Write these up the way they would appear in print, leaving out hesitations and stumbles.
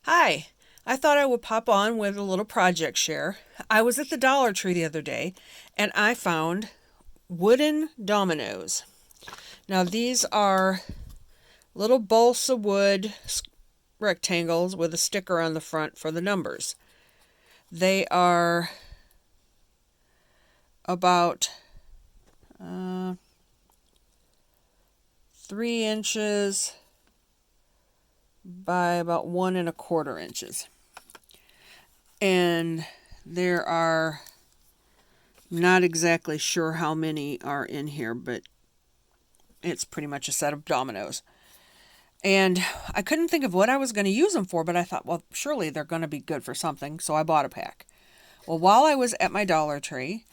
Hi, I thought I would pop on with a little project share. I was at the Dollar Tree the other day and I found wooden dominoes. Now, these are little balsa wood rectangles with a sticker on the front for the numbers. They are about 3 inches by about 1 1/4 inches. And there are not exactly sure how many are in here, but it's pretty much a set of dominoes. And I couldn't think of what I was going to use them for, but I thought, well, surely they're going to be good for something, so I bought a pack. Well, while I was at my Dollar Tree,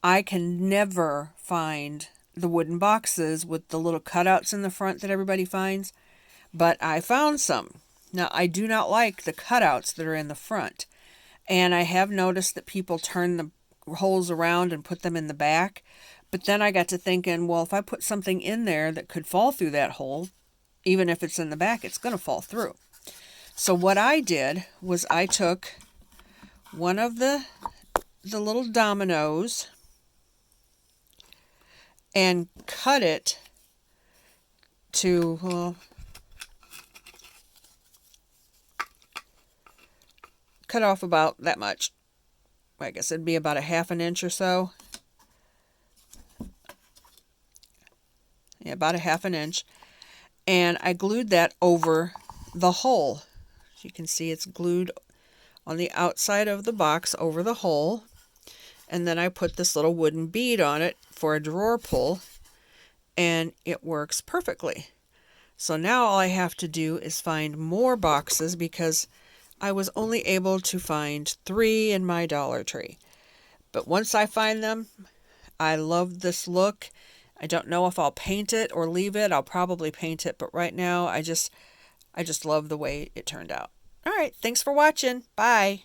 I can never find the wooden boxes with the little cutouts in the front that everybody finds, but I found some. Now, I do not like the cutouts that are in the front, and I have noticed that people turn the holes around and put them in the back, but then I got to thinking, well, if I put something in there that could fall through that hole, even if it's in the back, it's going to fall through. So what I did was I took one of the little dominoes and cut it to, well, cut off about that much. I guess it'd be about a 1/2 inch or so. Yeah, about a 1/2 inch. And I glued that over the hole. As you can see, it's glued on the outside of the box over the hole. And then I put this little wooden bead on it for a drawer pull, and it works perfectly. So now all I have to do is find more boxes because I was only able to find 3 in my Dollar Tree. But once I find them, I love this look. I don't know if I'll paint it or leave it. I'll probably paint it, but right now I just love the way it turned out. All right, thanks for watching. Bye.